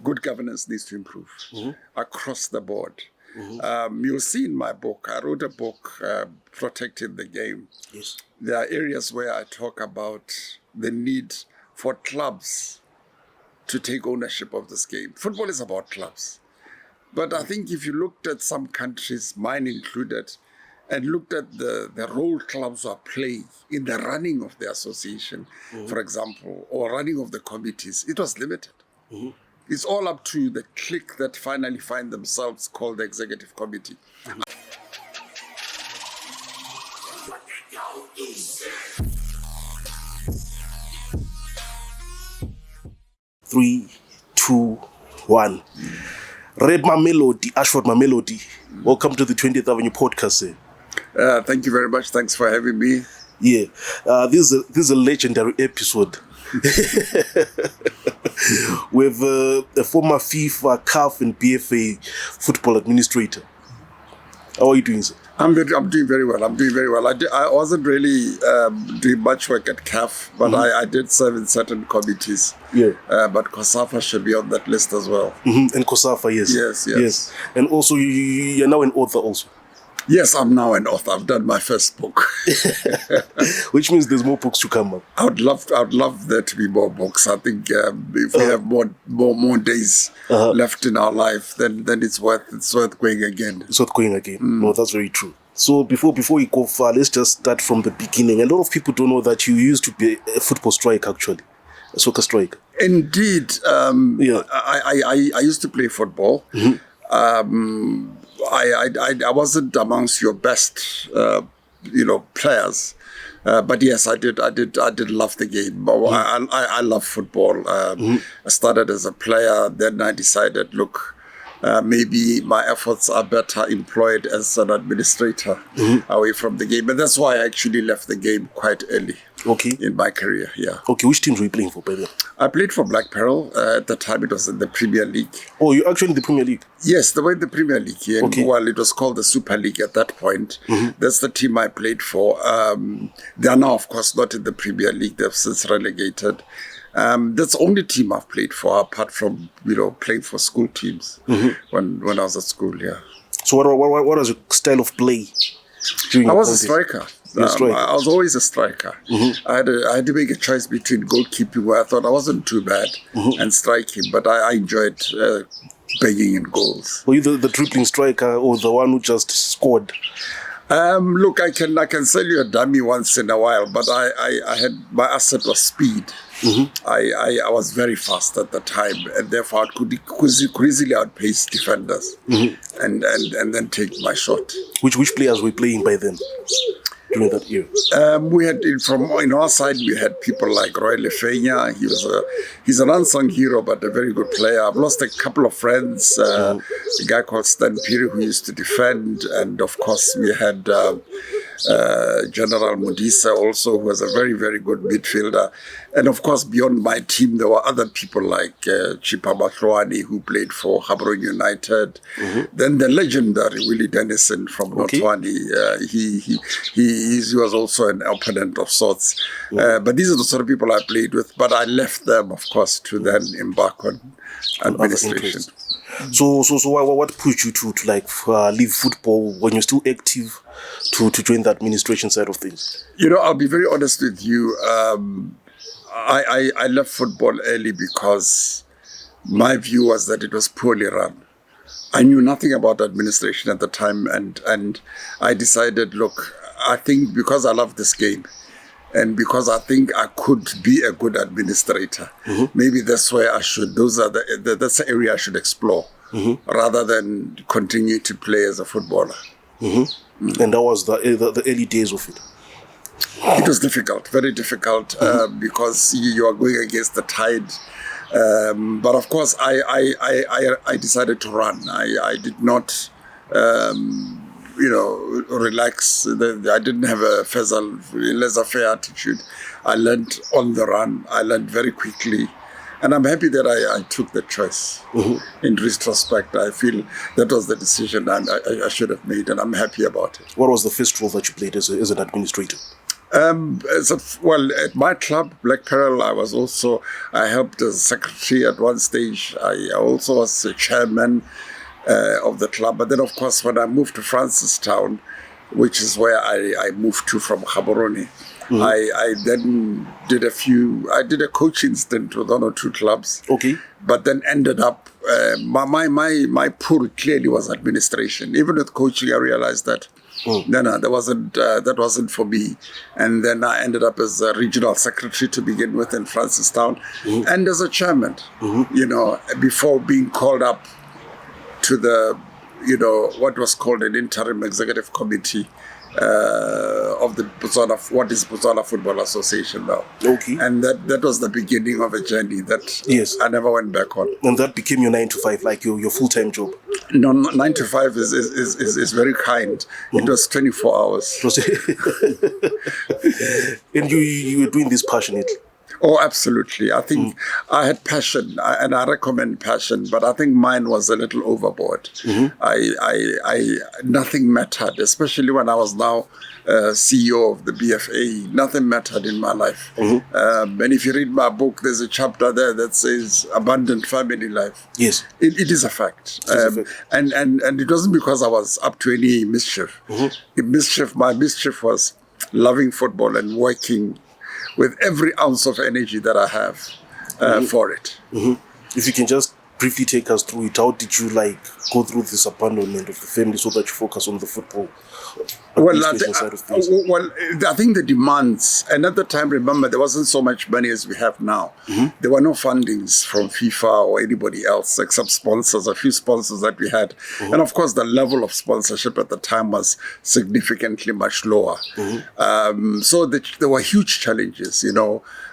good governance needs to improve across the board. You'll see in my book, I wrote a book, Protecting the Game. Yes. There are areas where I talk about the need for clubs to take ownership of this game. Football is about clubs. But I think if you looked at some countries, mine included, and looked at the role clubs are playing in the running of the association, for example, or running of the committees, it was limited. It's all up to the clique that finally find themselves called the executive committee. 3, 2, 1. Red Mamelodi, Ashford Mamelodi. Welcome to the 20th Avenue podcast. Thank you very much. Thanks for having me. Yeah, this is a legendary episode with a former FIFA, CAF, and BFA football administrator. How are you doing, sir? I'm doing very well. I wasn't really doing much work at CAF, but I did serve in certain committees. Yeah. But COSAFA should be on that list as well. And COSAFA, yes. Yes. And also, you're now an author also. Yes, I'm now an author. I've done my first book. Which means there's more books to come up. I would love there to be more books. I think if we have more days left in our life, then it's worth going again. It's worth going again. No, that's very true. So before we go far, let's just start from the beginning. A lot of people don't know that you used to be a football striker, actually, a soccer striker. Indeed. I used to play football. I wasn't amongst your best, players, but yes, I did love the game. I love football. I started as a player, then I decided, maybe my efforts are better employed as an administrator away from the game, and that's why I actually left the game quite early. Okay. In my career, yeah. Okay, which teams were you playing for, by then? I played for Black Pearl. At the time, it was in the Premier League. Oh, you're actually in the Premier League? Yes, they were in the Premier League. And okay. Well, it was called the Super League at that point. That's the team I played for. They are now, of course, not in the Premier League. They've since relegated. That's the only team I've played for, apart from, playing for school teams when I was at school, yeah. So what was your style of play? I was a striker. I was always a striker. I had to make a choice between goalkeeping, where I thought I wasn't too bad, and striking, but I enjoyed banging in goals. Were you the dribbling striker or the one who just scored? I can sell you a dummy once in a while, but I had, my asset was speed. I was very fast at the time, and therefore I could easily outpace defenders and then take my shot. Which players were playing by then? During that year, we had from our side. We had people like Roy Lefenya. He's an unsung hero, but a very good player. I've lost a couple of friends. A guy called Stan Piri who used to defend, and of course we had General Modisa also, who was a very, very good midfielder. And of course, beyond my team, there were other people like Chipa Matlwani, who played for Gaborone United. Then the legendary Willie Dennison from Botswana. He was also an opponent of sorts. But these are the sort of people I played with. But I left them, of course, to then embark on administration. So what pushed you to leave football when you're still active to join the administration side of things? I'll be very honest with you. I left football early because my view was that it was poorly run. I knew nothing about administration at the time, and I decided, I think because I love this game, and because I think I could be a good administrator, maybe that's where I should. That's the area I should explore, rather than continue to play as a footballer. And that was the early days of it. It was difficult, very difficult, because you are going against the tide. But of course, I decided to run. I did not. Relax. I didn't have a laissez-faire attitude. I learned on the run. I learned very quickly. And I'm happy that I took the choice. In retrospect, I feel that was the decision I should have made, and I'm happy about it. What was the first role that you played as an administrator? Well, at my club, Black Pearl, I helped as secretary at one stage. I also was the chairman of the club. But then, of course, when I moved to Francistown, which is where I moved to from Gaborone, I then did a coaching stint with one or two clubs. Okay. But then ended up, my pull clearly was administration. Even with coaching, I realized that that wasn't for me. And then I ended up as a regional secretary to begin with in Francistown, and as a chairman, before being called up to the, what was called an interim executive committee of the Botswana Football Association now. Okay. And that was the beginning of a journey that I never went back on. And that became your 9 to 5, like your full-time job? No, 9 to 5 is very kind. It was 24 hours. And you were doing this passionately? Oh, absolutely. I think I had passion, and I recommend passion, but I think mine was a little overboard. Nothing mattered, especially when I was now CEO of the BFA. Nothing mattered in my life. And if you read my book, there's a chapter there that says abundant family life. Yes. It is a fact. And it wasn't because I was up to any mischief. My mischief was loving football and working with every ounce of energy that I have for it. If you can just briefly take us through it, how did you go through this abandonment of the family so that you focus on the football? I think the demands, and at the time, remember, there wasn't so much money as we have now. There were no fundings from FIFA or anybody else except sponsors, a few sponsors that we had. And of course, the level of sponsorship at the time was significantly much lower. So there were huge challenges,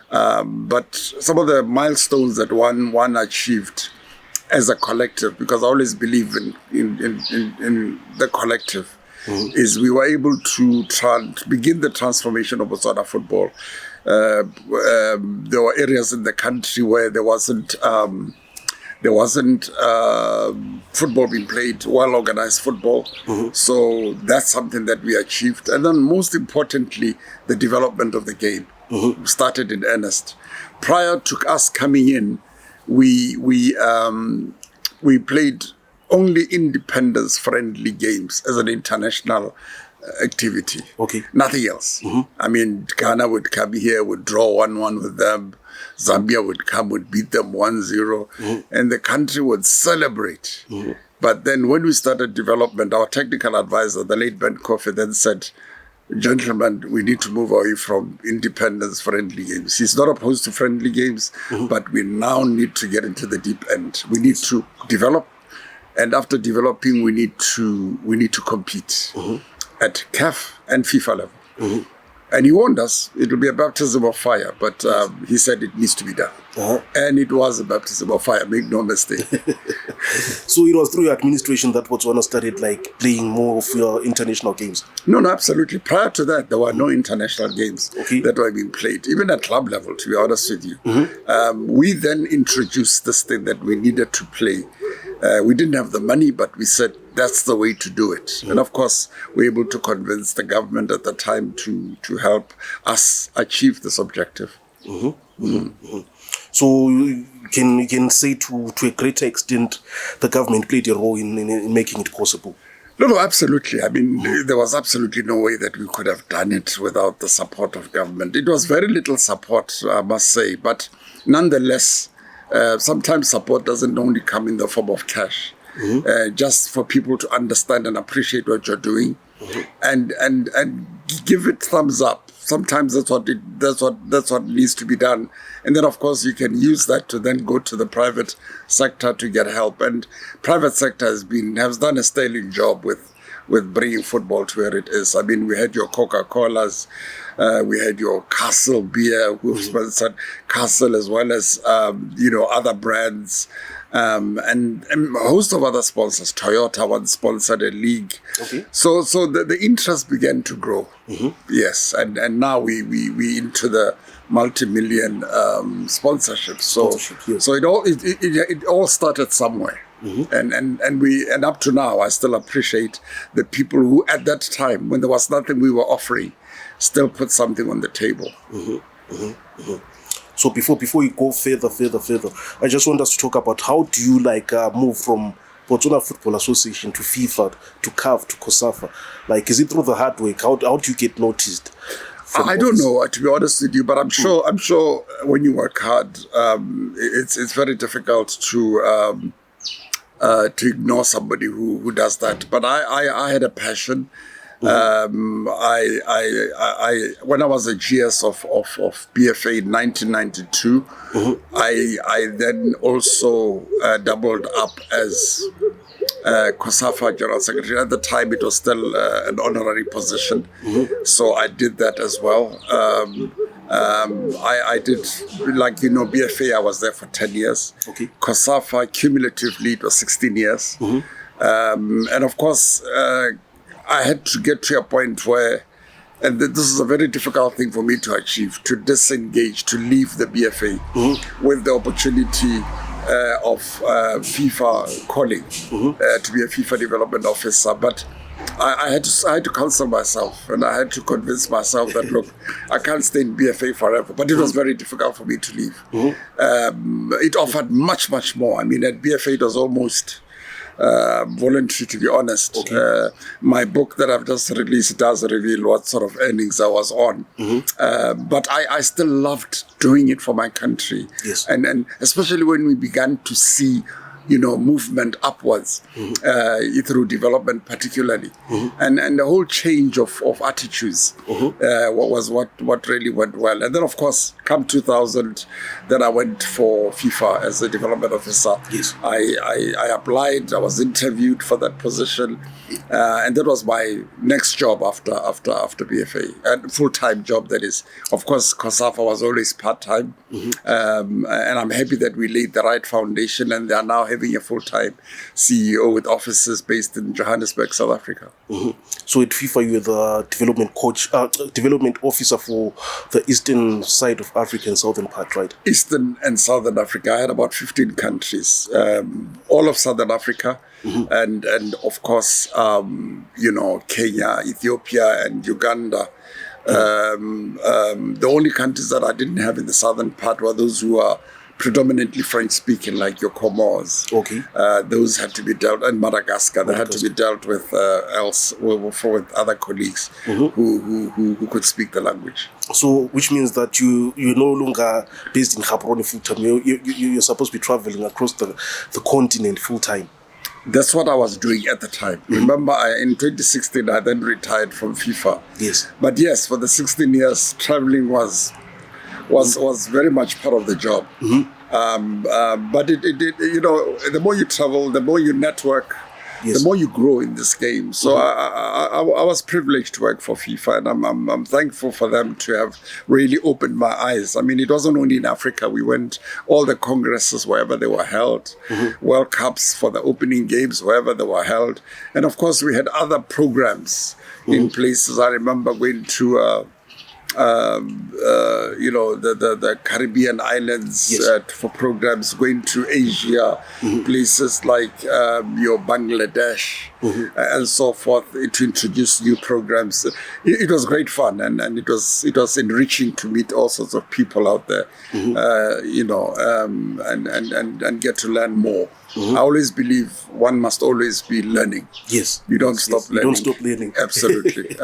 but some of the milestones that one achieved as a collective, because I always believe in the collective, is we were able to begin the transformation of Botswana football. There were areas in the country where there wasn't football being played, well-organized football. So that's something that we achieved. And then most importantly, the development of the game started in earnest. Prior to us coming in, we played only independence-friendly games as an international activity. Okay. Nothing else. I mean, Ghana would come here, would draw 1-1 with them. Zambia would beat them 1-0. And the country would celebrate. But then when we started development, our technical advisor, the late Ben Kofi, then said, gentlemen, we need to move away from independence-friendly games. He's not opposed to friendly games, but we now need to get into the deep end. We need to develop. And after developing, we need to compete at CAF and FIFA level. And he warned us it will be a baptism of fire, but he said it needs to be done. And it was a baptism of fire, make no mistake. So it was through your administration that Botswana started playing more of your international games? No, absolutely. Prior to that, there were no international games that were being played, even at club level, to be honest with you. We then introduced this thing that we needed to play. We didn't have the money, but we said that's the way to do it. And of course, we were able to convince the government at the time to help us achieve this objective. So you can say to a greater extent, the government played a role in making it possible. No, absolutely. I mean, there was absolutely no way that we could have done it without the support of government. It was very little support, I must say, but nonetheless, sometimes support doesn't only come in the form of cash. Just for people to understand and appreciate what you're doing, and give it thumbs up. Sometimes that's what needs to be done. And then of course you can use that to then go to the private sector to get help. And private sector has done a sterling job with bringing football to where it is. I mean, we had your Coca-Colas, we had your Castle beer, who sponsored Castle, as well as other brands. And a host of other sponsors. Toyota once sponsored a league. So the interest began to grow. Yes, and now we into the multi-million sponsorships. So it all started somewhere. And up to now, I still appreciate the people who at that time, when there was nothing we were offering, still put something on the table. So before you go further, I just want us to talk about how do you move from Botswana Football Association to FIFA to CAF to COSAFA? Like, is it through the hard work? How do you get noticed? I don't know, to be honest with you, but I'm sure when you work hard, it's very difficult to ignore somebody who does that. But I had a passion. When I was a GS of BFA in 1992, I then also doubled up as COSAFA General Secretary. At the time, it was still an honorary position, so I did that as well. I did, BFA, I was there for 10 years. Okay. COSAFA, cumulatively, it was 16 years. And of course, I had to get to a point where, and this is a very difficult thing for me to achieve, to disengage, to leave the BFA with the opportunity of FIFA calling to be a FIFA development officer. But I had to counsel myself, and I had to convince myself that, look, I can't stay in BFA forever. But it was very difficult for me to leave. It offered much, much more. I mean, at BFA, it was almost voluntary, to be honest. Okay. My book that I've just released does reveal what sort of earnings I was on. But I still loved doing it for my country. Yes. And especially when we began to see movement upwards through development particularly. And the whole change of attitudes was what really went well. And then, of course, come 2000, then I went for FIFA as a development officer. Yes. I applied, I was interviewed for that position, and that was my next job after BFA, and full-time job, that is. Of course, COSAFA was always part-time, and I'm happy that we laid the right foundation, and they are now having a full-time CEO with offices based in Johannesburg, South Africa. So at FIFA, you're the development officer for the eastern side of Africa and southern part, right? Eastern and Southern Africa. I had about 15 countries, all of Southern Africa, and of course, Kenya, Ethiopia, and Uganda. The only countries that I didn't have in the southern part were those who are predominantly French-speaking, like your Comores. Okay. Those had to be dealt, and Madagascar. They had to be dealt with with other colleagues who could speak the language. So, which means that you're no longer based in Gaborone full time. You're supposed to be traveling across the continent full time. That's what I was doing at the time. Remember, in 2016, I then retired from FIFA. Yes. But yes, for the 16 years, traveling was very much part of the job. But it the more you travel, the more you network, the more you grow in this game. So I was privileged to work for FIFA, and I'm thankful for them to have really opened my eyes. I mean, it wasn't only in Africa. We went all the congresses wherever they were held, World Cups for the opening games wherever they were held, and of course we had other programs in places. I remember going to the Caribbean islands for programs, going to Asia, places like your Bangladesh and so forth, to introduce new programs. It was great fun, and it was enriching to meet all sorts of people out there, and get to learn more. I always believe one must always be learning. Yes. You don't stop learning. You don't stop learning. Absolutely.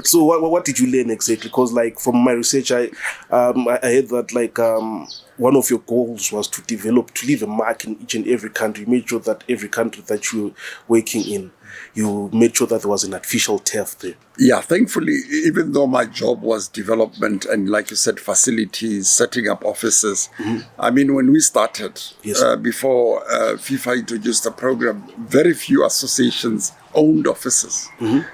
So what did you learn exactly? Because from my research, I heard that one of your goals was to leave a mark in each and every country. You made sure that every country that you're working in, you made sure that there was an artificial turf there. Yeah, thankfully, even though my job was development and, like you said, facilities, setting up offices. I mean, when we started, before FIFA introduced the program, very few associations owned offices.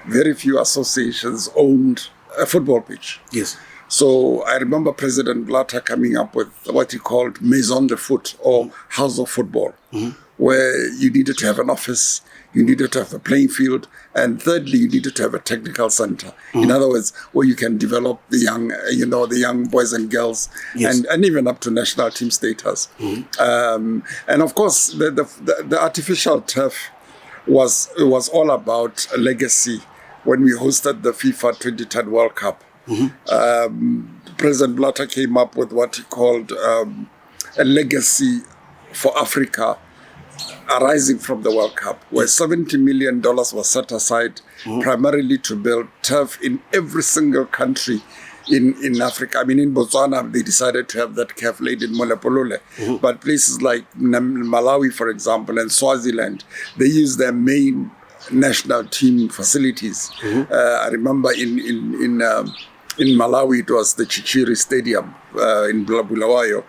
Very few associations owned a football pitch. Yes. So I remember President Blatter coming up with what he called Maison de Foot, or House of Football, where you needed to have an office, you needed to have a playing field, and thirdly, you needed to have a technical center. In other words, where you can develop the young, the young boys and girls, and even up to national team status. And of course, the artificial turf was all about a legacy. When we hosted the FIFA 2010 World Cup, President Blatter came up with what he called a legacy for Africa arising from the World Cup, where $70 million was set aside primarily to build turf in every single country in Africa. I mean, in Botswana, they decided to have that turf laid in Molepolole. But places like Malawi, for example, and Swaziland, they use their main national team facilities. I remember in Malawi, it was the Chichiri Stadium in Bulawayo,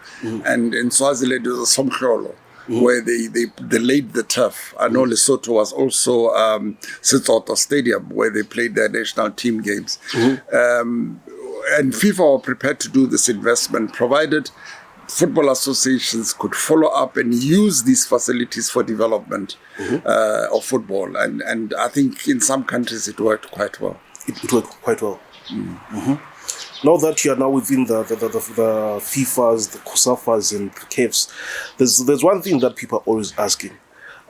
and in Swaziland, it was Somkholo, where they laid the turf. I know Lesotho was also Setsotho Stadium, where they played their national team games. And FIFA were prepared to do this investment, provided football associations could follow up and use these facilities for development of football. And I think in some countries it worked quite well. It worked quite well. Now that you are now within the FIFAs, the COSAFAs, and the CAFs, there's one thing that people are always asking.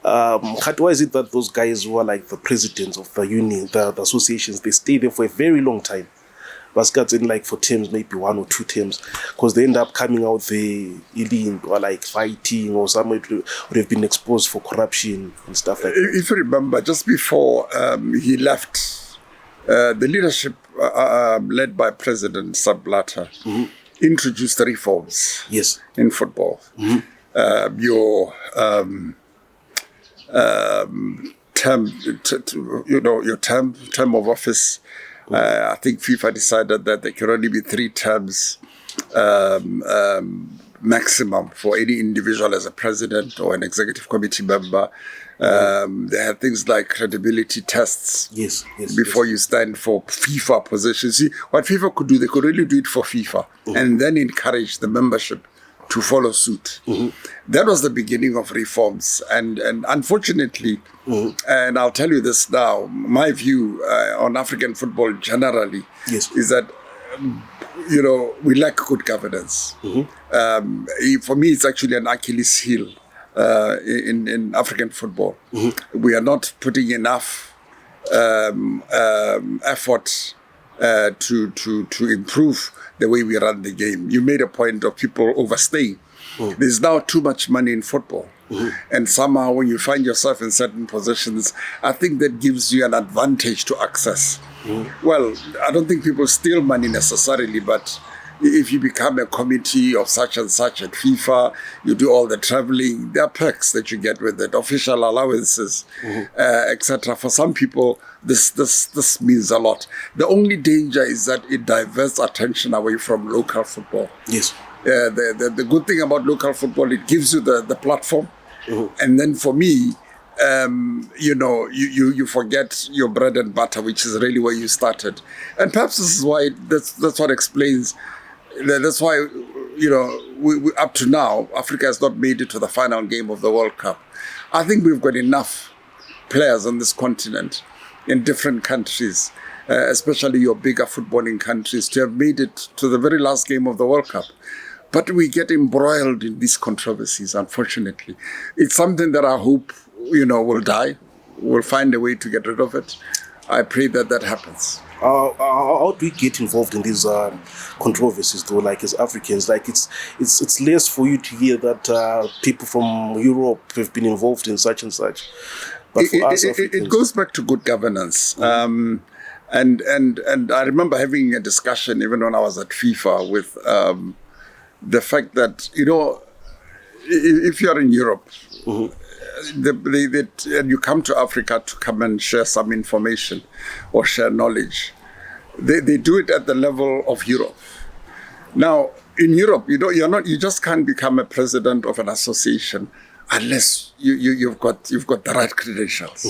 Why is it that those guys who are like the presidents of the union, the associations, they stay there for a very long time? Baskets in like for terms, maybe 1 or 2 terms, because they end up coming out the elite or like fighting, or somebody would have been exposed for corruption and stuff like that. If you remember, just before he left, the leadership led by President Blatter introduced reforms in football. Your term of office. I think FIFA decided that there can only be 3 terms maximum for any individual as a president or an executive committee member. They had things like credibility tests before you stand for FIFA positions. See, what FIFA could do, they could really do it for FIFA and then encourage the membership to follow suit. That was the beginning of reforms. And unfortunately, and I'll tell you this now, my view on African football generally is that, we lack good governance. For me, it's actually an Achilles heel in African football. We are not putting enough effort to improve the way we run the game. You made a point of people overstaying. There's now too much money in football. And somehow when you find yourself in certain positions, I think that gives you an advantage to access. Well, I don't think people steal money necessarily, but if you become a committee of such and such at FIFA, you do all the traveling, there are perks that you get with it, official allowances, etc. For some people, this means a lot. The only danger is that it diverts attention away from local football. The good thing about local football, it gives you the platform. And then for me, you forget your bread and butter, which is really where you started. And perhaps this is why, that's what explains. That's why, we up to now, Africa has not made it to the final game of the World Cup. I think we've got enough players on this continent in different countries, especially your bigger footballing countries, to have made it to the very last game of the World Cup. But we get embroiled in these controversies, unfortunately. It's something that I hope, will die. We'll find a way to get rid of it. I pray that happens. How do we get involved in these controversies, though? Like as Africans, like it's less for you to hear that people from Europe have been involved in such and such. But for us Africans, it goes back to good governance. And I remember having a discussion even when I was at FIFA with the fact that if you are in Europe. And you come to Africa to come and share some information or share knowledge. They do it at the level of Europe. Now, in Europe, you just can't become a president of an association unless you've got the right credentials.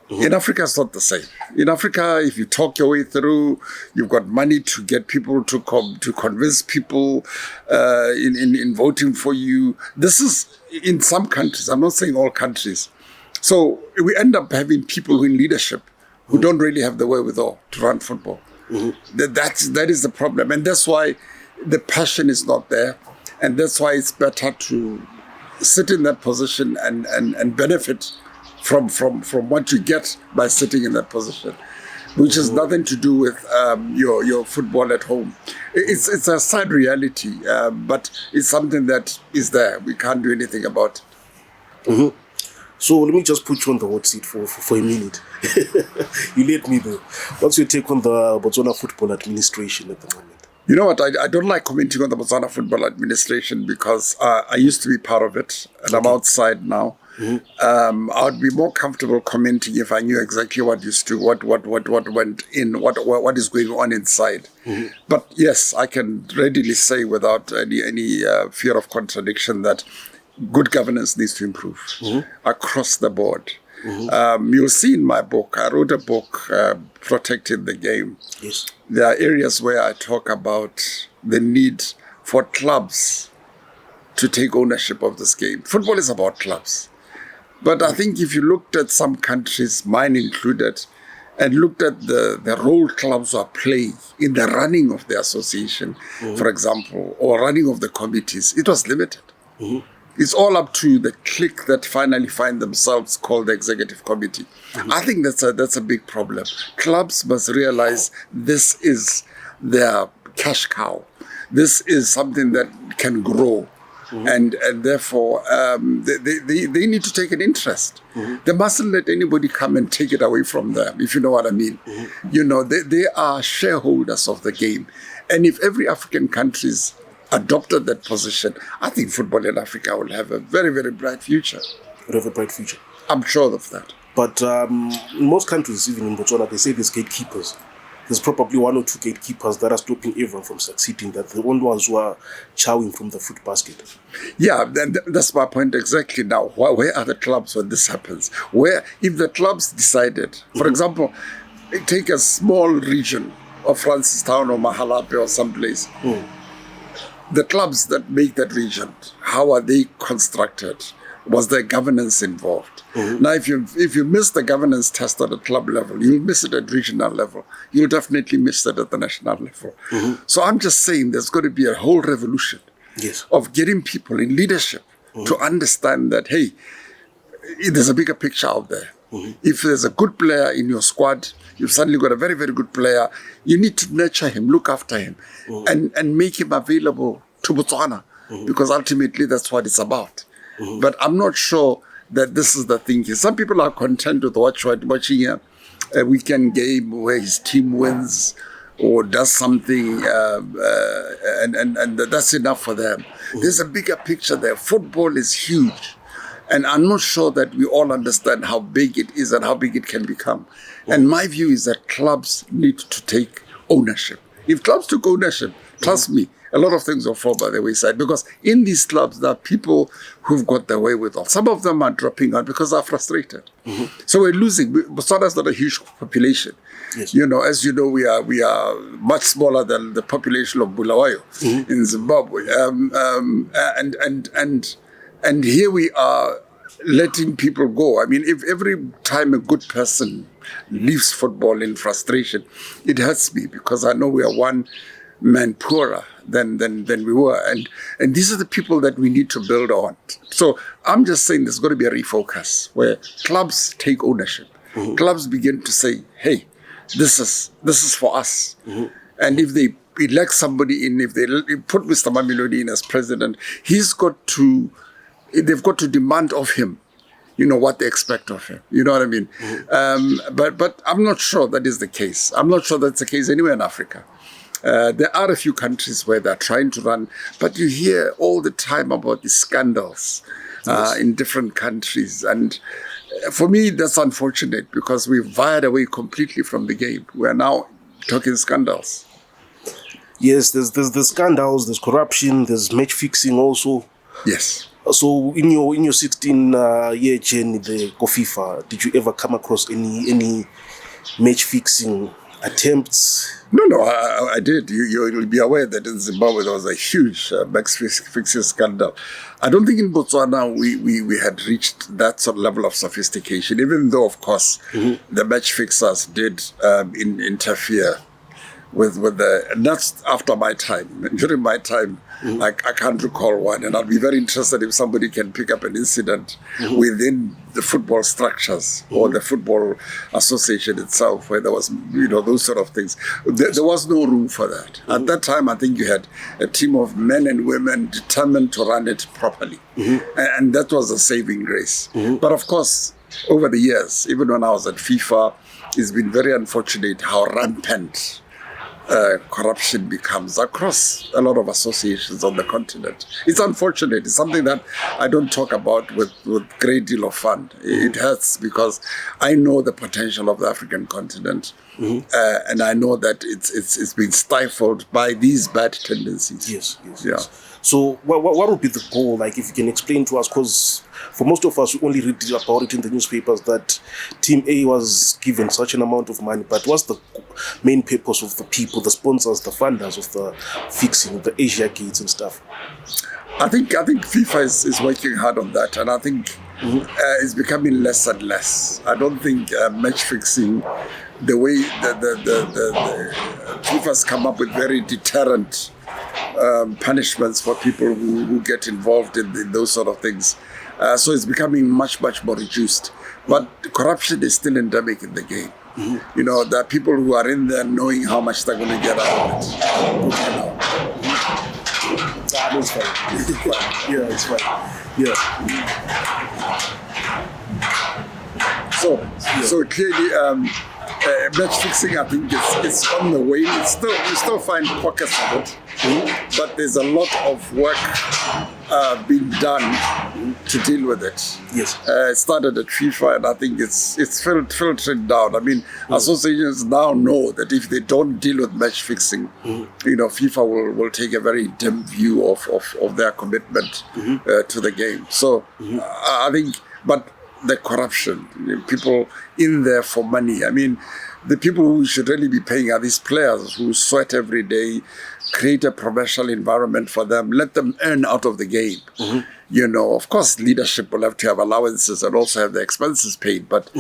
In Africa, it's not the same. In Africa, if you talk your way through, you've got money to get people to convince people in voting for you. This is in some countries. I'm not saying all countries. So we end up having people who in leadership who don't really have the wherewithal to run football. That is the problem, and that's why the passion is not there, and that's why it's better to sit in that position and benefit from what you get by sitting in that position. which has nothing to do with your football at home. It's a sad reality, but it's something that is there. We can't do anything about it. So let me just put you on the hot seat for a minute. You let me know. What's your take on the Botswana Football Administration at the moment? You know what? I don't like commenting on the Botswana Football Administration because I used to be part of it, and I'm outside now. I would be more comfortable commenting if I knew exactly what went in, what is going on inside. But yes, I can readily say without any fear of contradiction that good governance needs to improve across the board. You'll see in my book, I wrote a book, Protecting the Game. Yes. There are areas where I talk about the need for clubs to take ownership of this game. Football is about clubs. But I think if you looked at some countries, mine included, and looked at the role clubs are playing in the running of the association, for example, or running of the committees, it was limited. It's all up to the clique that finally find themselves called the executive committee. I think that's a big problem. Clubs must realize this is their cash cow. This is something that can grow. And therefore, they need to take an interest. They mustn't let anybody come and take it away from them, if you know what I mean. You know, they are shareholders of the game. And if every African country's adopted that position, I think football in Africa will have a very, very bright future. Will have a bright future. I'm sure of that. But in most countries, even in Botswana, they say there's gatekeepers. There's probably one or two gatekeepers that are stopping everyone from succeeding, that the only ones who are chowing from the food basket. Yeah, that's my point exactly now. Where are the clubs when this happens? Where, if the clubs decided, for example, take a small region of Francistown or Mahalape or someplace, the clubs that make that region, how are they constructed? Was there governance involved? Now, if you miss the governance test at the club level, you'll miss it at regional level. You'll definitely miss it at the national level. So I'm just saying there's got to be a whole revolution of getting people in leadership to understand that, hey, there's a bigger picture out there. If there's a good player in your squad, you've suddenly got a very, very good player, you need to nurture him, look after him, and make him available to Botswana, because ultimately that's what it's about. But I'm not sure that this is the thing. Some people are content with watching a weekend game where his team wins or does something, and that's enough for them. There's a bigger picture there. Football is huge. And I'm not sure that we all understand how big it is and how big it can become. And my view is that clubs need to take ownership. If clubs took ownership, trust me, a lot of things will fall by the wayside, because in these clubs, there are people who've got their way with all. Some of them are dropping out because they're frustrated. So we're losing. Botswana's not a huge population. You know, as you know, we are much smaller than the population of Bulawayo in Zimbabwe. And here we are letting people go. I mean, if every time a good person leaves football in frustration, it hurts me, because I know we are one man poorer than we were. And these are the people that we need to build on. So I'm just saying there's got to be a refocus where clubs take ownership. Clubs begin to say, hey, this is for us. And if they elect somebody in, if they put Mr. Mamelodi in as president, they've got to demand of him, you know, what they expect of him. You know what I mean? But I'm not sure that is the case. I'm not sure that's the case anywhere in Africa. There are a few countries where they're trying to run, but you hear all the time about the scandals in different countries. And for me, that's unfortunate, because we've veered away completely from the game. We're now talking scandals. Yes, there's scandals, there's corruption, there's match fixing also. Yes. So in your 16-year journey there, FIFA, did you ever come across any match fixing attempts? No, I did. You'll be aware that in Zimbabwe there was a huge match fixing scandal. I don't think in Botswana we had reached that sort of level of sophistication, even though, of course, the match fixers did interfere with the, and that's after my time. During my time, I can't recall one, and I'd be very interested if somebody can pick up an incident within the football structures or the football association itself where there was, those sort of things. There was no room for that. At that time, I think you had a team of men and women determined to run it properly, and that was a saving grace. But of course, over the years, even when I was at FIFA, it's been very unfortunate how rampant corruption becomes across a lot of associations on the continent. It's unfortunate. It's something that I don't talk about with great deal of fun. It hurts because I know the potential of the African continent, and I know that it's been stifled by these bad tendencies. Yes. So what would be the goal? Like, if you can explain to us, because for most of us, we only read about it in the newspapers that Team A was given such an amount of money. But what's the main purpose of the people, the sponsors, the funders of the fixing, the Asia Gates and stuff? I think FIFA is working hard on that, and I think it's becoming less and less. I don't think match fixing, the way the FIFA's come up with very deterrent punishments for people who get involved in those sort of things. So it's becoming much more reduced. But corruption is still endemic in the game. There are people who are in there knowing how much they're going to get out of it. It's fine. Yeah, it's fine. Yeah. So clearly, match fixing, I think it's on the way. You still find pockets of it, but there's a lot of work being done to deal with it. Yes. It started at FIFA, and I think it's filtering down. I mean, associations now know that if they don't deal with match fixing, FIFA will take a very dim view of their commitment to the game. So I think, but the corruption, people in there for money. I mean, the people who should really be paying are these players who sweat every day, create a professional environment for them, let them earn out of the game. Of course, leadership will have to have allowances and also have the expenses paid, but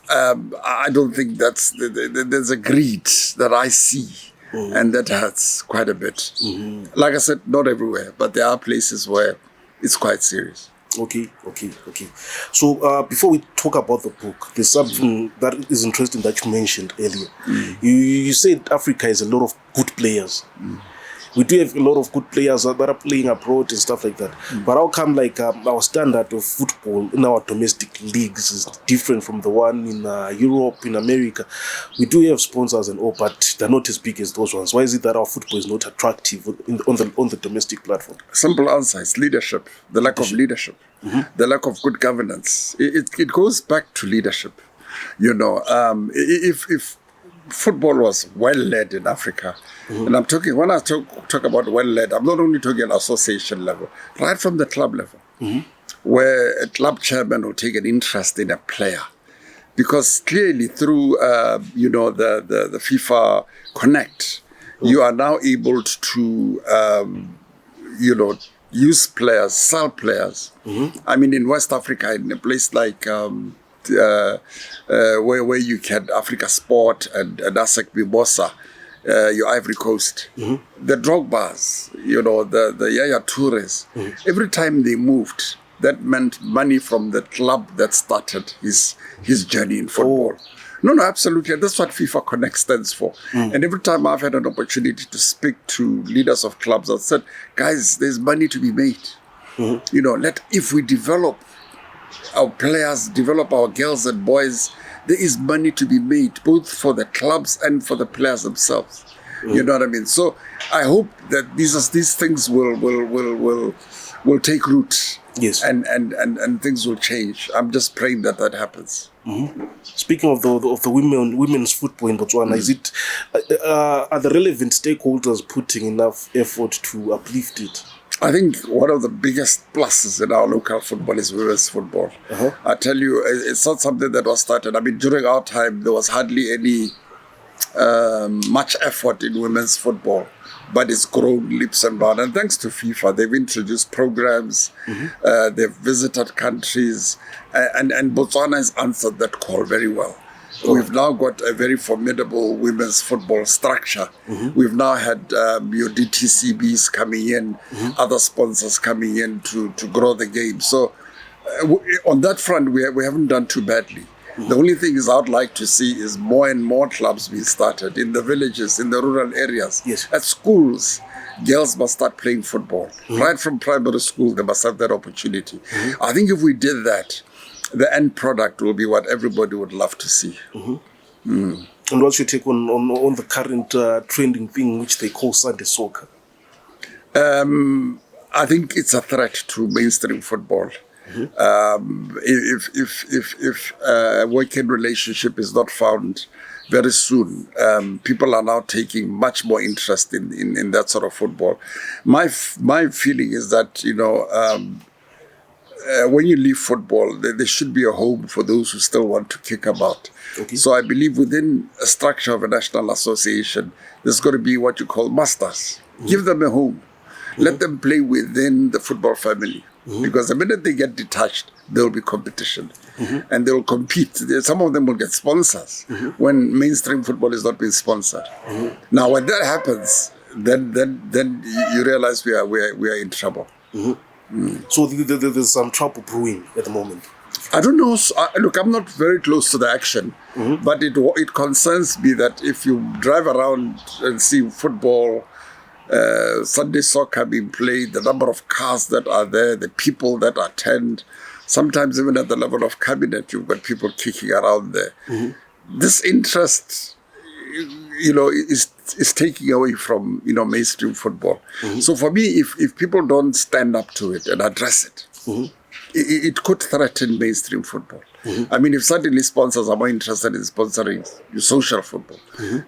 I don't think there's a greed that I see, and that hurts quite a bit. Like I said, not everywhere, but there are places where it's quite serious. Okay. So before we talk about the book, there's something that is interesting that you mentioned earlier. You said Africa has a lot of good players. We do have a lot of good players that are playing abroad and stuff like that. But how come our standard of football in our domestic leagues is different from the one in Europe, in America? We do have sponsors and all, but they're not as big as those ones. Why is it that our football is not attractive on the domestic platform? Simple answer is leadership, the lack of leadership, the lack of good governance. It goes back to leadership. If football was well led in Africa, and I'm talking, when I talk about well led, I'm not only talking association level, right from the club level, where a club chairman will take an interest in a player, because clearly through the FIFA Connect, you are now able to use players, sell players. I mean, in West Africa, in a place like where you can Africa Sport and ASEC Mimosa, your Ivory Coast, the Drogbas, the Yaya Toures, every time they moved, that meant money from the club that started his journey in football. No, absolutely. That's what FIFA Connect stands for. And every time I've had an opportunity to speak to leaders of clubs, I've said, guys, there's money to be made. If we develop our players, develop our girls and boys, there is money to be made, both for the clubs and for the players themselves. You know what I mean? So I hope that these things will take root. Yes. And things will change. I'm just praying that happens. Speaking of the women's football in Botswana, is it are the relevant stakeholders putting enough effort to uplift it? I think one of the biggest pluses in our local football is women's football. I tell you, it's not something that was started. I mean, during our time, there was hardly any much effort in women's football, but it's grown leaps and bounds. And thanks to FIFA, they've introduced programs, they've visited countries, and Botswana has answered that call very well. We've now got a very formidable women's football structure. We've now had your DTCBs coming in, other sponsors coming in to grow the game. So on that front, we haven't done too badly. The only thing is I'd like to see is more and more clubs being started in the villages, in the rural areas, at schools. Girls must start playing football. Right from primary school, they must have that opportunity. I think if we did that, the end product will be what everybody would love to see. And what's your take on the current trending thing, which they call Sunday soccer? I think it's a threat to mainstream football. If a working relationship is not found very soon, people are now taking much more interest in that sort of football. My feeling is that, when you leave football, there should be a home for those who still want to kick about. So I believe within a structure of a national association, there's got to be what you call masters. Give them a home. Let them play within the football family. Because the minute they get detached, there will be competition. And they will compete. Some of them will get sponsors when mainstream football is not being sponsored. Now, when that happens, then you realize we are in trouble. So there's some trouble brewing at the moment. I don't know. Look, I'm not very close to the action, but it concerns me that if you drive around and see football, Sunday soccer being played, the number of cars that are there, the people that attend, sometimes even at the level of cabinet, you've got people kicking around there. This interest, is taking away from, mainstream football. So for me, if people don't stand up to it and address it, it could threaten mainstream football. I mean, if suddenly sponsors are more interested in sponsoring your social football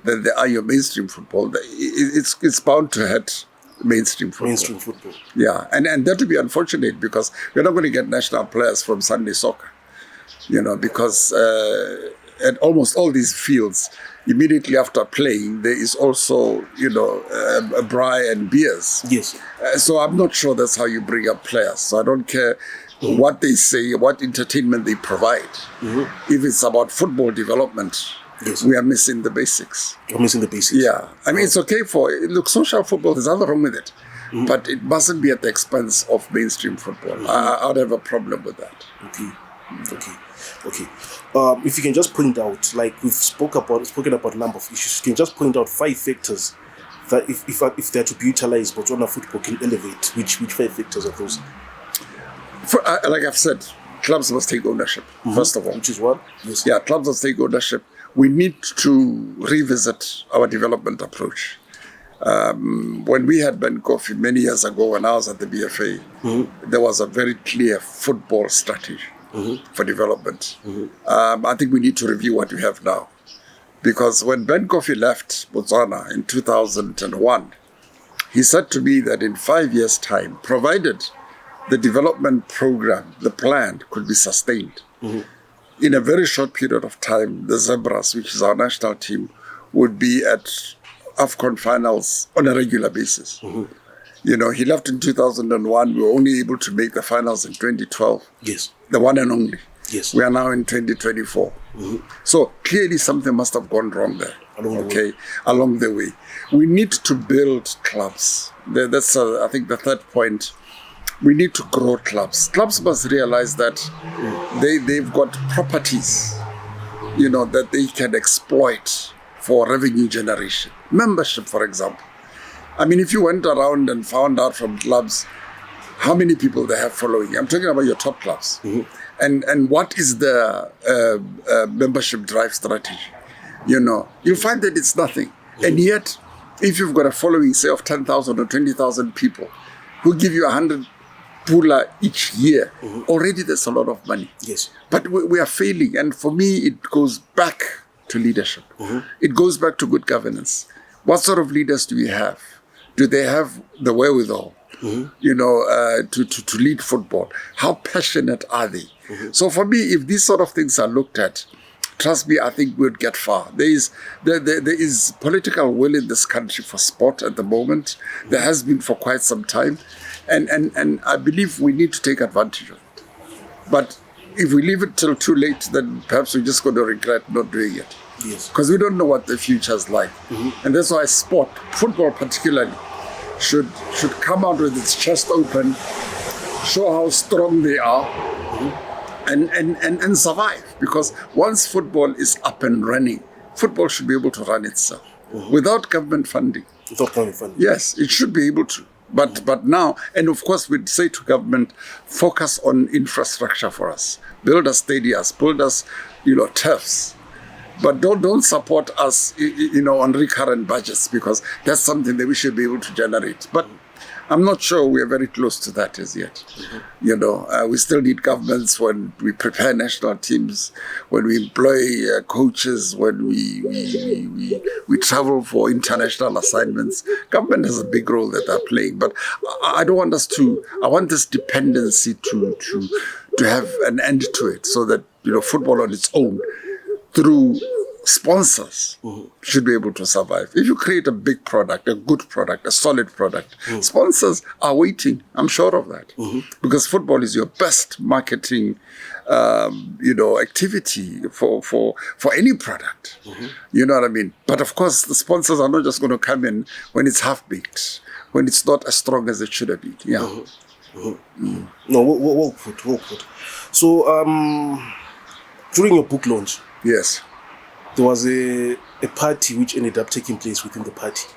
than they are your mainstream football, it's bound to hurt mainstream football. Yeah, and that would be unfortunate because we're not going to get national players from Sunday soccer, because at almost all these fields, immediately after playing, there is also, a braai and beers. Yes. So I'm not sure that's how you bring up players. So I don't care what they say, what entertainment they provide. If it's about football development, we are missing the basics. You're missing the basics. Yeah. I mean, it's okay social football, there's nothing wrong with it. But it mustn't be at the expense of mainstream football. I'd have a problem with that. Okay. If you can just point out, like we've spoken about a number of issues, you can just point out 5 factors that if they're to be utilized, Botswana football can elevate. Which 5 factors are those? Like I've said, clubs must take ownership, first of all. Which is what? Yes. Yeah, clubs must take ownership. We need to revisit our development approach. When we had Ben Coffee many years ago, when I was at the BFA, there was a very clear football strategy for development. I think we need to review what we have now. Because when Ben Coffee left Botswana in 2001, he said to me that in 5 years' time, provided the development program, the plan, could be sustained, in a very short period of time, the Zebras, which is our national team, would be at AFCON finals on a regular basis. He left in 2001. We were only able to make the finals in 2012. Yes. The one and only. Yes. We are now in 2024. So clearly something must have gone wrong there. Along the way. We need to build clubs. That's, I think, the third point. We need to grow clubs. Clubs must realize that they've got properties, that they can exploit for revenue generation. Membership, for example. I mean, if you went around and found out from clubs how many people they have following, I'm talking about your top clubs, and what is the membership drive strategy, you'll find that it's nothing. And yet, if you've got a following, say, of 10,000 or 20,000 people who give you 100 pula each year, already there's a lot of money. Yes. But we are failing. And for me, it goes back to leadership. It goes back to good governance. What sort of leaders do we have? Do they have the wherewithal, to lead football? How passionate are they? So for me, if these sort of things are looked at, trust me, I think we'd get far. There is political will in this country for sport at the moment. There has been for quite some time. And I believe we need to take advantage of it. But if we leave it till too late, then perhaps we're just going to regret not doing it. Yes. Because we don't know what the future's like. And that's why sport, football particularly, should come out with its chest open, show how strong they are, and survive. Because once football is up and running, football should be able to run itself without government funding. Without government funding. Yes, it should be able to. But now, and of course, we'd say to government, focus on infrastructure for us. Build us stadiums, build us, turfs. But don't support us, on recurrent budgets, because that's something that we should be able to generate. But I'm not sure we are very close to that as yet. We still need governments when we prepare national teams, when we employ coaches, when we travel for international assignments. Government has a big role that they're playing. But I don't want us to. I want this dependency to have an end to it, so that football on its own, through sponsors, should be able to survive. If you create a big product, a good product, a solid product, sponsors are waiting. I'm sure of that. Because football is your best marketing, activity for any product. You know what I mean? But of course, the sponsors are not just going to come in when it's half-baked, when it's not as strong as it should have been. Yeah. No, well put. So, during your book launch, yes, there was a party which ended up taking place within the party.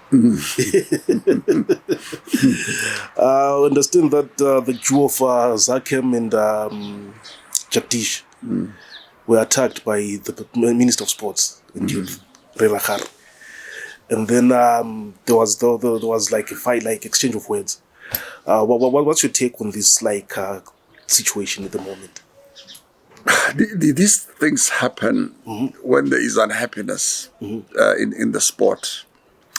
I understand that the duo of Zakhem and Jagdish were attacked by the Minister of Sports and Youth, Relakar. And then there was like a fight, like exchange of words. What's your take on this situation at the moment? These things happen when there is unhappiness in the sport.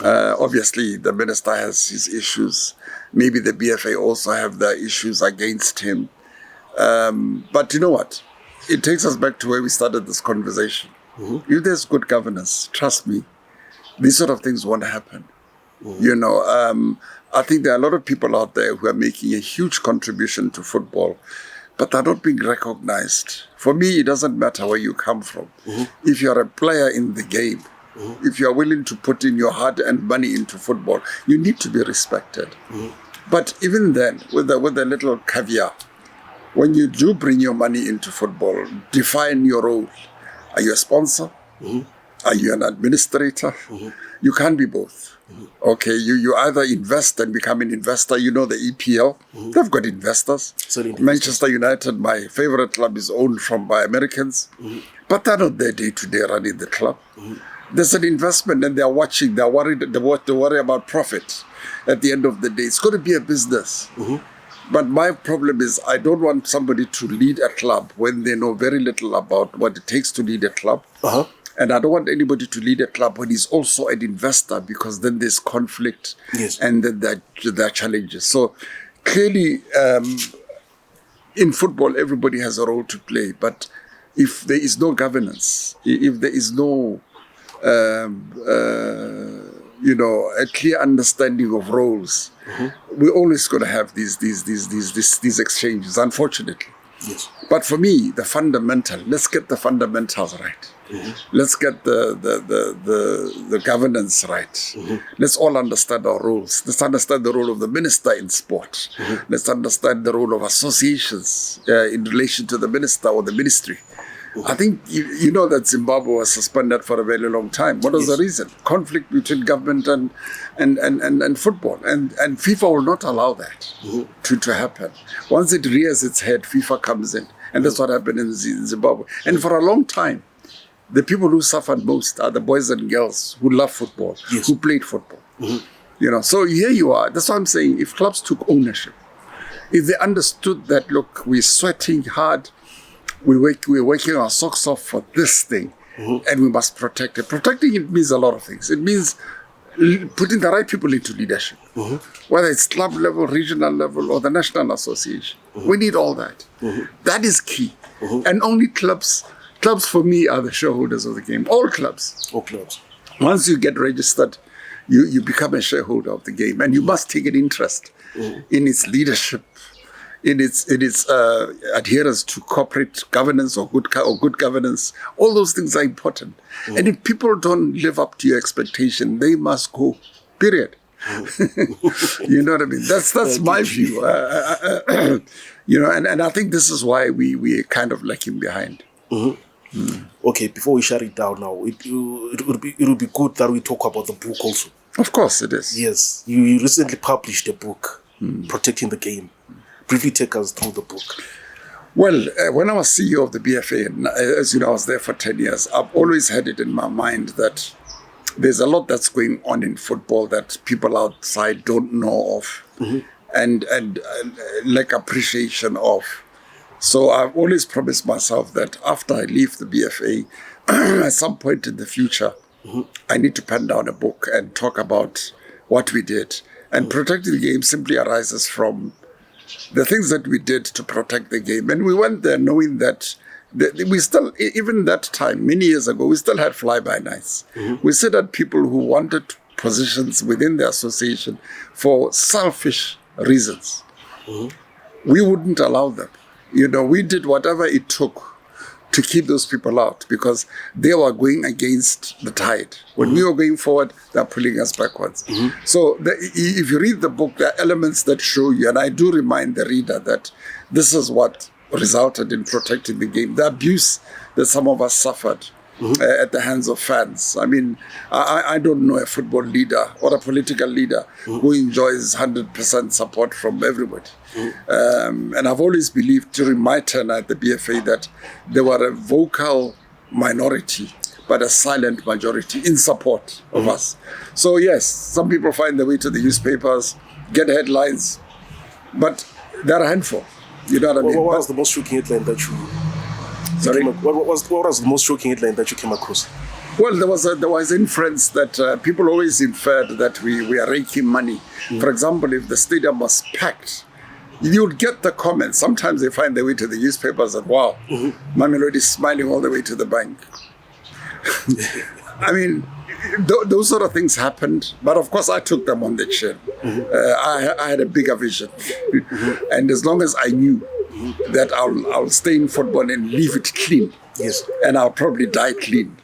Obviously, the minister has his issues. Maybe the BFA also have their issues against him. But you know what? It takes us back to where we started this conversation. If there's good governance, trust me, these sort of things won't happen. I think there are a lot of people out there who are making a huge contribution to football, but they're not being recognized. For me, it doesn't matter where you come from. If you're a player in the game, if you're willing to put in your hard-earned money into football, you need to be respected. But even then, with a little caveat, when you do bring your money into football, define your role. Are you a sponsor? Are you an administrator? You can't be both. Okay, you either invest and become an investor. The EPL, they've got investors. Manchester United, my favorite club, is owned by Americans. But they're not there day-to-day running the club. There's an investment and they're watching. They're worried. They worry about profit. At the end of the day, it's going to be a business. But my problem is I don't want somebody to lead a club when they know very little about what it takes to lead a club. And I don't want anybody to lead a club when he's also an investor, because then there's conflict and then there are challenges. So clearly, in football, everybody has a role to play. But if there is no governance, if there is no, a clear understanding of roles, we're always going to have these exchanges, unfortunately. But for me, let's get the fundamentals right. Let's get the governance right. Let's all understand our roles. Let's understand the role of the minister in sport. Let's understand the role of associations in relation to the minister or the ministry. I think you know that Zimbabwe was suspended for a very long time. What was the reason? Conflict between government and football. And FIFA will not allow that to happen. Once it rears its head, FIFA comes in. And that's what happened in Zimbabwe. And for a long time, the people who suffered most are the boys and girls who love football, who played football. So here you are. That's what I'm saying. If clubs took ownership, if they understood that, look, we're sweating hard, we're working our socks off for this thing, and we must protect it. Protecting it means a lot of things. It means putting the right people into leadership, whether it's club level, regional level, or the national association. We need all that. That is key. And only clubs for me are the shareholders of the game. All clubs. Once you get registered, you become a shareholder of the game, and you must take an interest in its leadership, in its adherence to corporate governance or good governance. All those things are important. And if people don't live up to your expectation, they must go. Period. You know what I mean? That's my view. You know, and I think this is why we kind of lagging behind. Okay, before we shut it down now, it would be good that we talk about the book also. Of course it is. Yes, you recently published a book, Protecting the Game. Briefly take us through the book. Well, when I was CEO of the BFA, and as you know, I was there for 10 years, I've always had it in my mind that there's a lot that's going on in football that people outside don't know of and lack appreciation of. So I've always promised myself that after I leave the BFA, at some point in the future, I need to pen down a book and talk about what we did. And Protecting the Game simply arises from the things that we did to protect the game. And we went there knowing that we still, even that time, many years ago, we still had fly-by-nights. We still had people who wanted positions within the association for selfish reasons. We wouldn't allow them. You know, we did whatever it took to keep those people out because they were going against the tide. When we were going forward, they're pulling us backwards. So if you read the book, there are elements that show you, and I do remind the reader that this is what resulted in Protecting the Game. The abuse that some of us suffered at the hands of fans. I mean, I don't know a football leader or a political leader who enjoys 100% support from everybody. And I've always believed during my tenure at the BFA that there were a vocal minority, but a silent majority in support of us. So yes, some people find their way to the newspapers, get headlines, but they're a handful. You know what I mean? What was the most shocking headline that you... Sorry? What was the most shocking headline that you came across? Well, there was inference that people always inferred that we are raking money. For example, if the stadium was packed, you would get the comments. Sometimes they find their way to the newspapers and wow, Mamelodi is smiling all the way to the bank. I mean, those sort of things happened, but of course I took them on the chin. I had a bigger vision, and as long as I knew that I'll stay in football and leave it clean. Yes. And I'll probably die clean,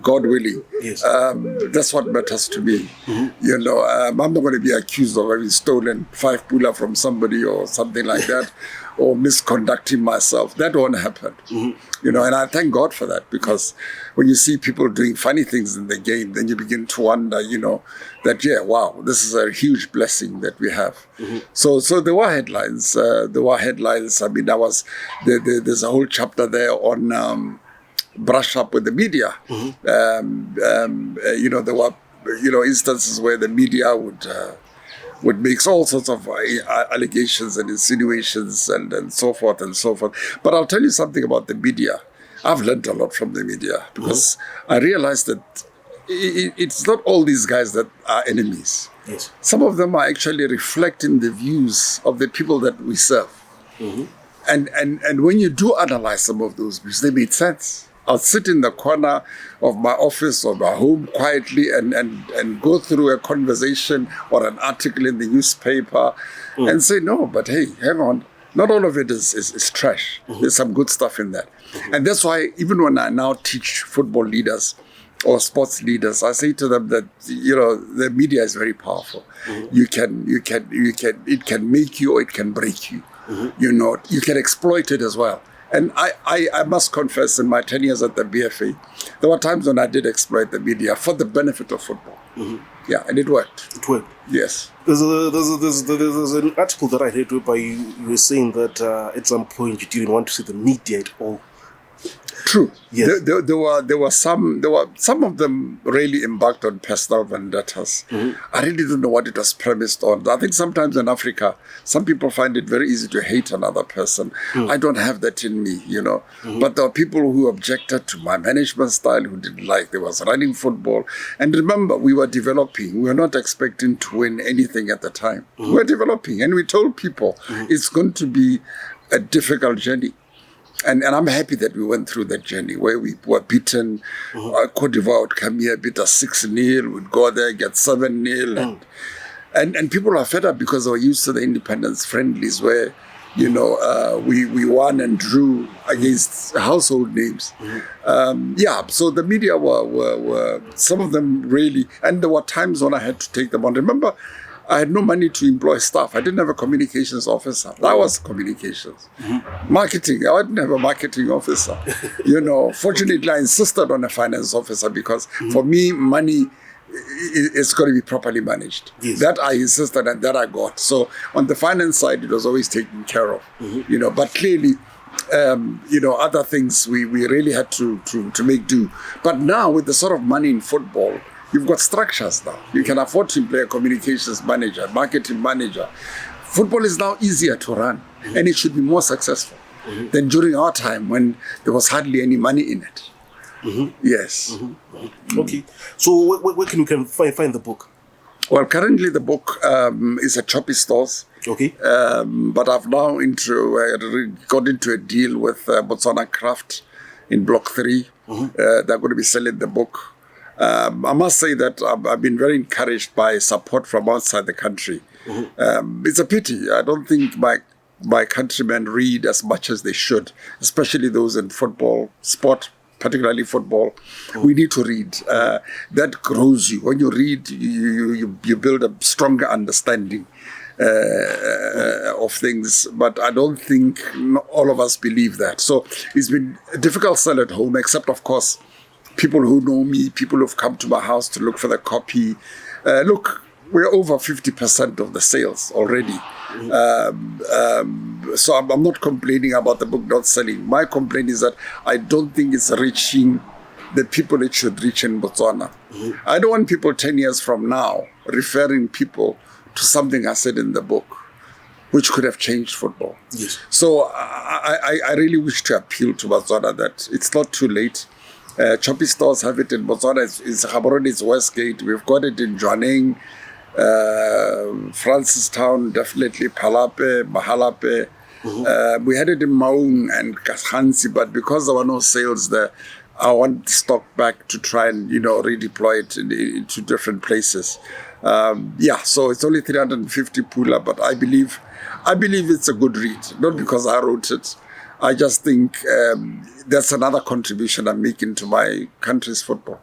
God willing. Yes. That's what matters to me. You know, I'm not going to be accused of having stolen 5 pula from somebody or something like that, or misconducting myself. That won't happen. You know, and I thank God for that, because when you see people doing funny things in the game, then you begin to wonder, you know, that, yeah, wow, this is a huge blessing that we have. So there were headlines. I mean, there's a whole chapter there on brush up with the media. You know, there were, you know, instances where the media would make all sorts of allegations and insinuations and so forth and so forth. But I'll tell you something about the media. I've learned a lot from the media, because I realized that it's not all these guys that are enemies. Yes. Some of them are actually reflecting the views of the people that we serve. And when you do analyze some of those views, they made sense. I'll sit in the corner of my office or my home quietly and go through a conversation or an article in the newspaper and say, no, but hey, hang on. Not all of it is trash. There's some good stuff in that. And that's why even when I now teach football leaders or sports leaders, I say to them that, you know, the media is very powerful. It can make you or it can break you. You know, you can exploit it as well. And I must confess, in my 10 years at the BFA, there were times when I did exploit the media for the benefit of football. Yeah, and it worked. It worked. Yes. There's an article that I read where you were saying that at some point you didn't want to see the media at all. True. Yes. There were some of them really embarked on personal vendettas. I really don't know what it was premised on. I think sometimes in Africa, some people find it very easy to hate another person. I don't have that in me, you know. But there are people who objected to my management style, who didn't like there was running football. And remember, we were developing. We were not expecting to win anything at the time. We were developing, and we told people it's going to be a difficult journey. And I'm happy that we went through that journey where we were beaten. Cote d'Ivoire would come here, beat us 6-0. We'd go there, get 7-0. And people are fed up because they were used to the independence friendlies where We won and drew against household names. So the media were some of them really, and there were times when I had to take them on. Remember, I had no money to employ staff. I didn't have a communications officer. That was communications. Marketing, I didn't have a marketing officer. Fortunately, I insisted on a finance officer because for me, money it's got to be properly managed. Yes. That I insisted and that I got. So on the finance side, it was always taken care of. But clearly, other things we really had to make do. But now with the sort of money in football, you've got structures now. You can afford to employ a communications manager, marketing manager. Football is now easier to run, and it should be more successful than during our time when there was hardly any money in it. Yes. Okay. So where can you find the book? Well, currently the book is at Choppy Stores. Okay. But I've now got into a deal with Botswana Craft in Block 3. They're going to be selling the book. I must say that I've been very encouraged by support from outside the country. It's a pity. I don't think my countrymen read as much as they should, especially those in football, sport, particularly football. We need to read. That grows you. When you read, you build a stronger understanding of things. But I don't think all of us believe that. So it's been a difficult sell at home, except, of course, people who know me, people who've come to my house to look for the copy. Look, we're over 50% of the sales already. So I'm not complaining about the book not selling. My complaint is that I don't think it's reaching the people it should reach in Botswana. I don't want people 10 years from now referring people to something I said in the book, which could have changed football. Yes. So I really wish to appeal to Botswana that it's not too late. Choppy Stores have it in Botswana. It's Gaborone, Westgate. We've got it in Jwaneng, Francistown, definitely Palape, Mahalape. We had it in Maung and Kashansi, but because there were no sales there, I want stock back to try and redeploy it into different places. So it's only 350 pula, but I believe it's a good read. Not because I wrote it. I just think that's another contribution I'm making to my country's football.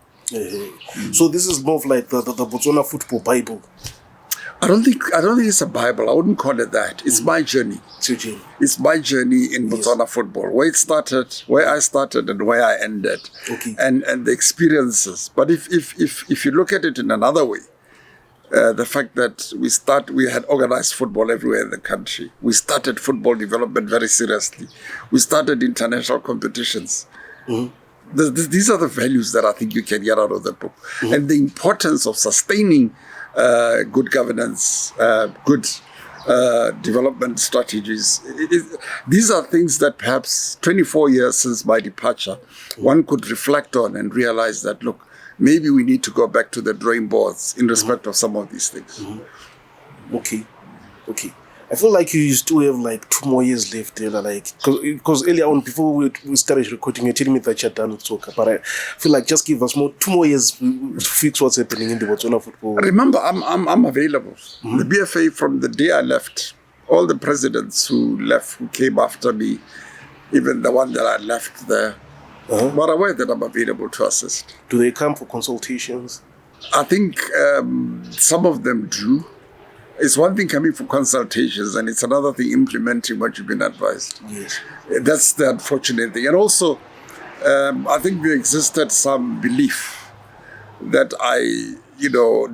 So this is more of like the Botswana football Bible. I don't think it's a Bible. I wouldn't call it that. It's my journey. It's your journey. It's my journey in Botswana football, where it started, where I started, and where I ended, and the experiences. But if you look at it in another way, the fact that we had organized football everywhere in the country. We started football development very seriously. We started international competitions. These are the values that I think you can get out of the book. And the importance of sustaining good governance, good development strategies. These are things that perhaps 24 years since my departure, one could reflect on and realize that, look, maybe we need to go back to the drawing boards in respect of some of these things. Okay. I feel like you still have like 2 more years left there, because earlier on, before we started recording, you're telling me that you're done with soccer. But I feel like just give us 2 more years to fix what's happening in the Botswana football. Remember, I'm available. The BFA, from the day I left, all the presidents who came after me, even the one that I left there, were aware that I'm available to assist. Do they come for consultations? I think some of them do. It's one thing coming for consultations, and it's another thing implementing what you've been advised. Yes. That's the unfortunate thing. And also, I think there existed some belief that I,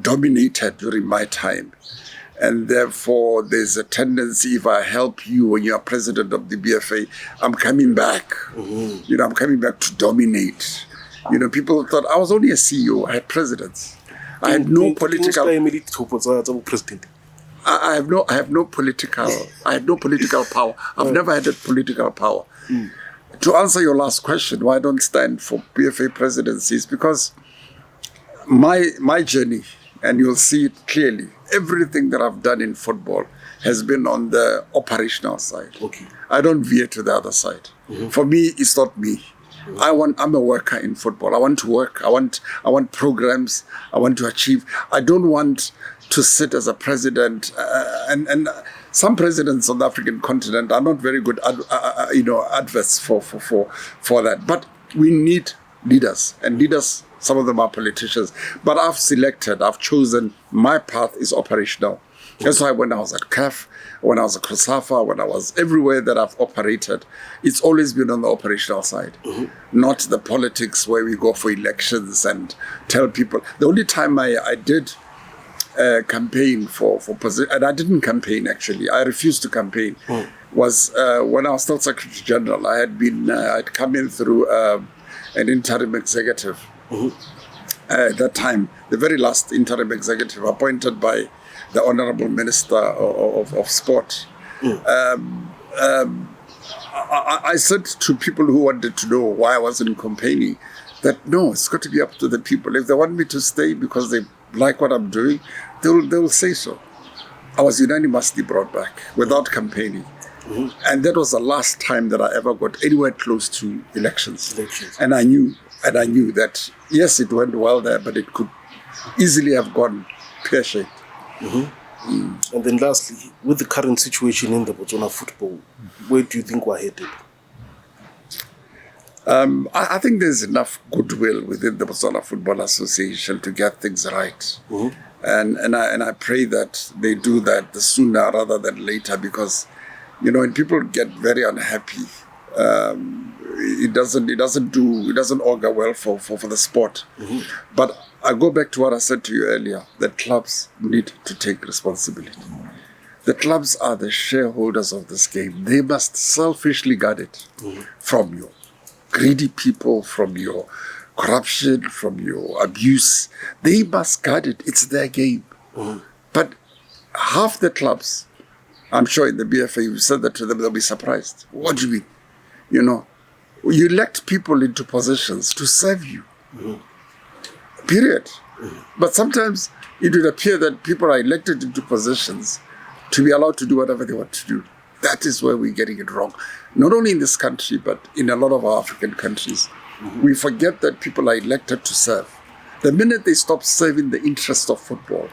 dominated during my time. And therefore, there's a tendency, if I help you when you're president of the BFA, I'm coming back. I'm coming back to dominate. People thought I was only a CEO. I had presidents. I had no political. I have no political power. I've never had that political power. To answer your last question, why I don't stand for BFA presidency is because my journey, and you'll see it clearly, everything that I've done in football has been on the operational side. I don't veer to the other side. For me, it's not me. I'm a worker in football. I want to work. I want programs. I want to achieve. I don't want to sit as a president and some presidents on the African continent are not very good, adverts for that. But we need leaders, and leaders, some of them are politicians. But I've chosen, my path is operational. That's why when I was at CAF, when I was at COSAFA, when I was everywhere that I've operated, it's always been on the operational side, not the politics where we go for elections and tell people. The only time I did campaign for position, and I didn't campaign actually, I refused to campaign, was when I was still Secretary General. I'd come in through an interim executive. At that time, the very last interim executive appointed by the Honorable Minister of Sport. I said to people who wanted to know why I wasn't campaigning that no, it's got to be up to the people. If they want me to stay because they like what I'm doing, they'll say so. I was unanimously brought back without campaigning. And that was the last time that I ever got anywhere close to elections. And I knew that, yes, it went well there, but it could easily have gone pear-shaped. And then lastly, with the current situation in the Botswana football, where do you think we're headed? I think there's enough goodwill within the Botswana Football Association to get things right. And I pray that they do that the sooner rather than later, because, when people get very unhappy, it doesn't augur well for the sport. But I go back to what I said to you earlier, that clubs need to take responsibility. The clubs are the shareholders of this game. They must selfishly guard it from your greedy people, from your corruption, from your abuse. They must guard it. It's their game. But half the clubs, I'm sure in the BFA, you said that to them, they'll be surprised. What do you mean? You elect people into positions to serve you. Period. But sometimes it would appear that people are elected into positions to be allowed to do whatever they want to do. That is where we're getting it wrong. Not only in this country, but in a lot of our African countries. We forget that people are elected to serve. The minute they stop serving the interests of football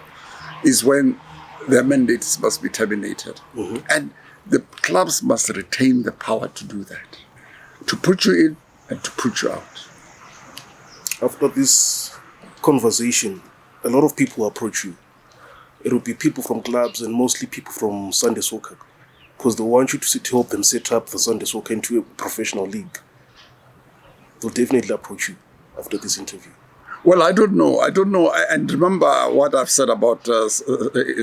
is when their mandates must be terminated. And the clubs must retain the power to do that, to put you in and to put you out. After this conversation, a lot of people approach you. It will be people from clubs and mostly people from Sunday soccer, because they want you to help them set up the Sunday soccer into a professional league. They'll definitely approach you after this interview. Well, I don't know. And remember what I've said about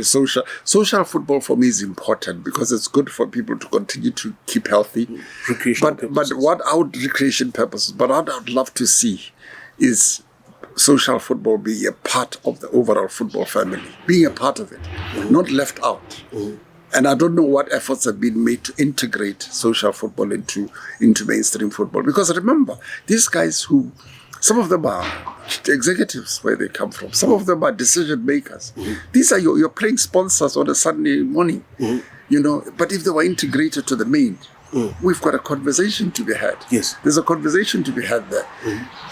social football for me is important because it's good for people to continue to keep healthy. But recreation purposes? But what I'd love to see is social football being a part of the overall football family, being a part of it, not left out. And I don't know what efforts have been made to integrate social football into mainstream football. Because remember, these guys some of them are executives where they come from. Some of them are decision makers. These are your playing sponsors on a Sunday morning, But if they were integrated to the main, we've got a conversation to be had. Yes. There's a conversation to be had there.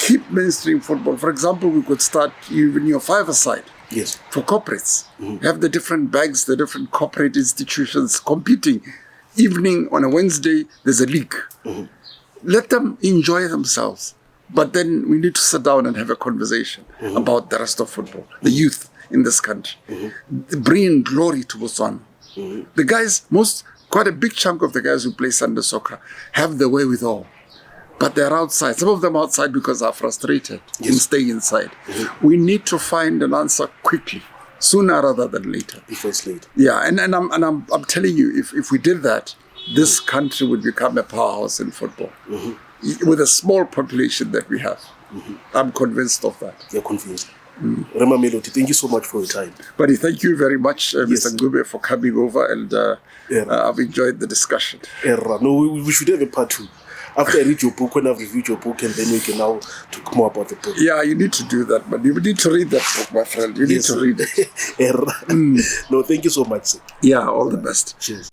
Keep mainstream football. For example, we could start even your five-a-side. Yes. For corporates. Have the different bags, the different corporate institutions competing. Evening on a Wednesday, there's a league. Let them enjoy themselves. But then we need to sit down and have a conversation about the rest of football, the youth in this country, bringing glory to Botswana. The guys, quite a big chunk of the guys who play Sunday soccer have the wherewithal, but they're outside. Some of them outside because they're frustrated in staying inside. We need to find an answer quickly, sooner rather than later. Before it's late. Yeah, and I'm telling you, if we did that, this country would become a powerhouse in football. With a small population that we have. I'm convinced of that. You're convinced. Mamelodi, thank you so much for your time. Buddy, thank you very much, Mr. Ngube, for coming over, and I've enjoyed the discussion. No, we should have a part two. After I read your book, when I've reviewed your book, and then we can now talk more about the book. Yeah, you need to do that, but you need to read that book, my friend. You need to read it. No, thank you so much, sir. Yeah, all the best. Cheers.